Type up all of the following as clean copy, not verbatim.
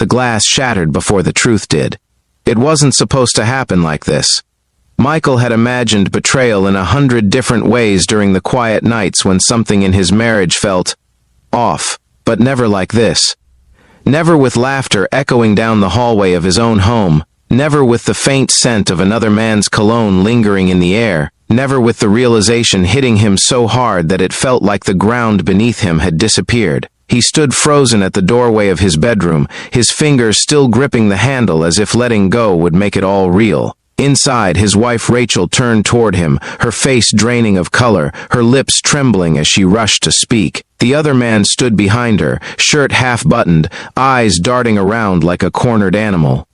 The glass shattered before the truth did. It wasn't supposed to happen like this. Michael had imagined betrayal in 100 different ways during the quiet nights when something in his marriage felt off, but never like this. Never with laughter echoing down the hallway of his own home, never with the faint scent of another man's cologne lingering in the air, never with the realization hitting him so hard that it felt like the ground beneath him had disappeared. He stood frozen at the doorway of his bedroom, his fingers still gripping the handle as if letting go would make it all real. Inside, his wife Rachel turned toward him, her face draining of color, her lips trembling as she rushed to speak. The other man stood behind her, shirt half-buttoned, eyes darting around like a cornered animal.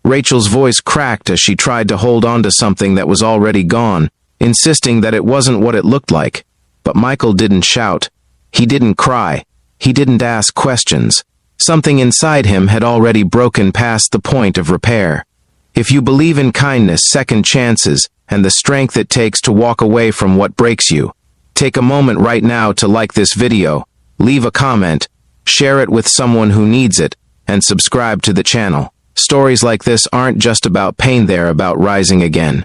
Rachel's voice cracked as she tried to hold on to something that was already gone, insisting that it wasn't what it looked like. But Michael didn't shout. He didn't cry. He didn't ask questions. Something inside him had already broken past the point of repair. If you believe in kindness, second chances, and the strength it takes to walk away from what breaks you, take a moment right now to like this video, leave a comment, share it with someone who needs it, and subscribe to the channel. Stories like this aren't just about pain, they're about rising again.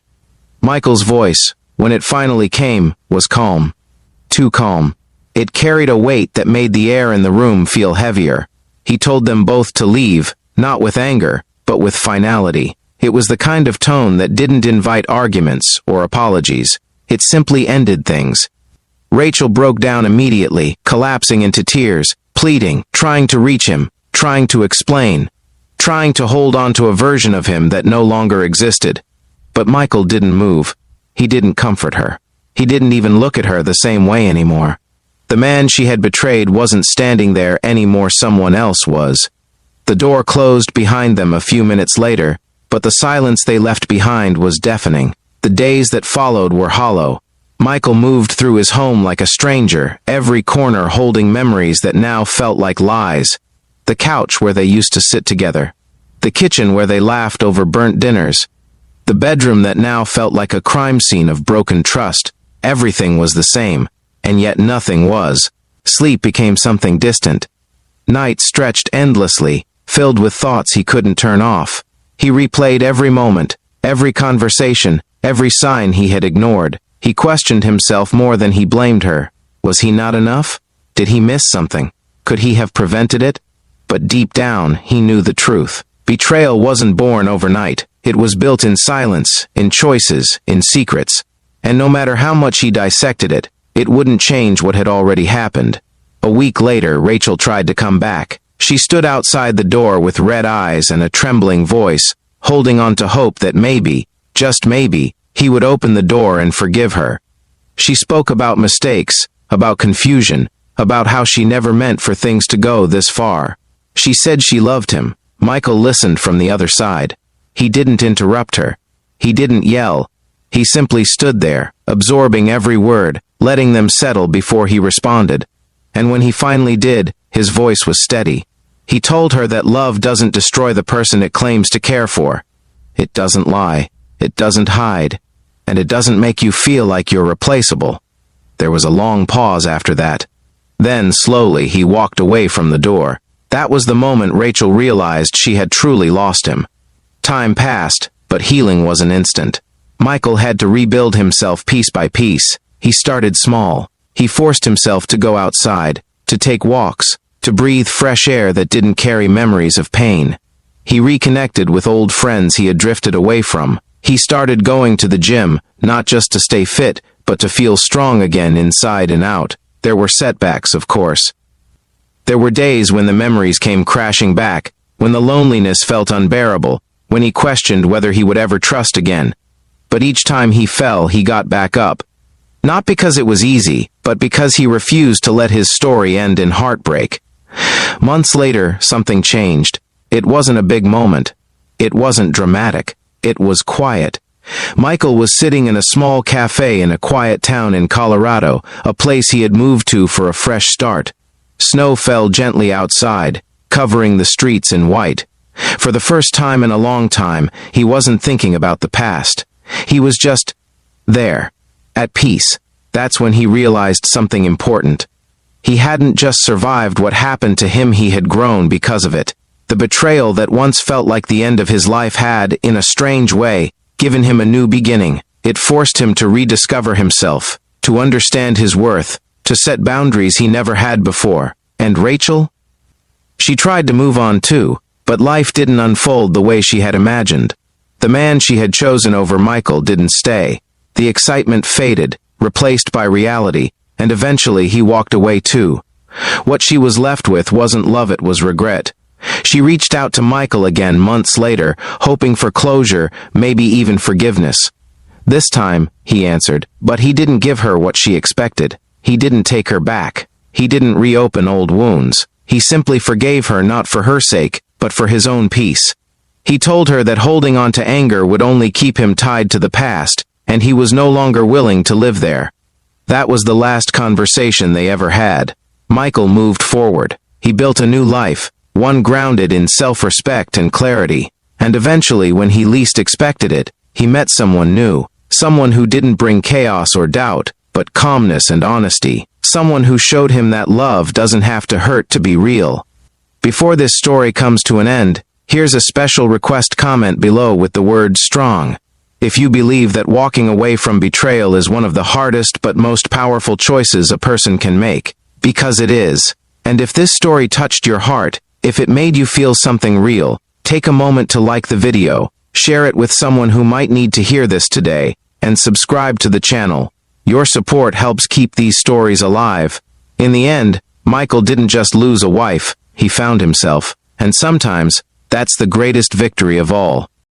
Michael's voice, when it finally came, was calm. Too calm. It carried a weight that made the air in the room feel heavier. He told them both to leave, not with anger, but with finality. It was the kind of tone that didn't invite arguments or apologies. It simply ended things. Rachel broke down immediately, collapsing into tears, pleading, trying to reach him, trying to explain, trying to hold on to a version of him that no longer existed. But Michael didn't move. He didn't comfort her. He didn't even look at her the same way anymore. The man she had betrayed wasn't standing there anymore, someone else was. The door closed behind them a few minutes later, but the silence they left behind was deafening. The days that followed were hollow. Michael moved through his home like a stranger, every corner holding memories that now felt like lies. The couch where they used to sit together. The kitchen where they laughed over burnt dinners. The bedroom that now felt like a crime scene of broken trust. Everything was the same, and yet nothing was. Sleep became something distant. Night stretched endlessly, filled with thoughts he couldn't turn off. He replayed every moment, every conversation, every sign he had ignored. He questioned himself more than he blamed her. Was he not enough? Did he miss something? Could he have prevented it? But deep down, he knew the truth. Betrayal wasn't born overnight. It was built in silence, in choices, in secrets. And no matter how much he dissected it, it wouldn't change what had already happened. A week later, Rachel tried to come back. She stood outside the door with red eyes and a trembling voice, holding on to hope that maybe, just maybe, he would open the door and forgive her. She spoke about mistakes, about confusion, about how she never meant for things to go this far. She said she loved him. Michael listened from the other side. He didn't interrupt her. He didn't yell. He simply stood there, absorbing every word, letting them settle before he responded. And when he finally did, his voice was steady. He told her that love doesn't destroy the person it claims to care for. It doesn't lie. It doesn't hide. And it doesn't make you feel like you're replaceable. There was a long pause after that. Then, slowly, he walked away from the door. That was the moment Rachel realized she had truly lost him. Time passed, but healing wasn't instant. Michael had to rebuild himself piece by piece. He started small. He forced himself to go outside, to take walks, to breathe fresh air that didn't carry memories of pain. He reconnected with old friends he had drifted away from. He started going to the gym, not just to stay fit, but to feel strong again inside and out. There were setbacks, of course. There were days when the memories came crashing back, when the loneliness felt unbearable, when he questioned whether he would ever trust again. But each time he fell, he got back up. Not because it was easy, but because he refused to let his story end in heartbreak. Months later, something changed. It wasn't a big moment. It wasn't dramatic. It was quiet. Michael was sitting in a small cafe in a quiet town in Colorado, a place he had moved to for a fresh start. Snow fell gently outside, covering the streets in white. For the first time in a long time, he wasn't thinking about the past. He was just there, at peace. That's when he realized something important. He hadn't just survived what happened to him, he had grown because of it. The betrayal that once felt like the end of his life had, in a strange way, given him a new beginning. It forced him to rediscover himself, to understand his worth, to set boundaries he never had before. And Rachel? She tried to move on too, but life didn't unfold the way she had imagined. The man she had chosen over Michael didn't stay. The excitement faded, replaced by reality, and eventually he walked away too. What she was left with wasn't love, it was regret. She reached out to Michael again months later, hoping for closure, maybe even forgiveness. This time, he answered, but he didn't give her what she expected. He didn't take her back. He didn't reopen old wounds. He simply forgave her not for her sake, but for his own peace. He told her that holding on to anger would only keep him tied to the past, and he was no longer willing to live there. That was the last conversation they ever had. Michael moved forward. He built a new life, one grounded in self-respect and clarity. And eventually, when he least expected it, he met someone new. Someone who didn't bring chaos or doubt, but calmness and honesty. Someone who showed him that love doesn't have to hurt to be real. Before this story comes to an end, here's a special request comment below with the word strong. If you believe that walking away from betrayal is one of the hardest but most powerful choices a person can make, because it is. And if this story touched your heart, if it made you feel something real, take a moment to like the video, share it with someone who might need to hear this today, and subscribe to the channel. Your support helps keep these stories alive. In the end, Michael didn't just lose a wife, he found himself. And sometimes, that's the greatest victory of all.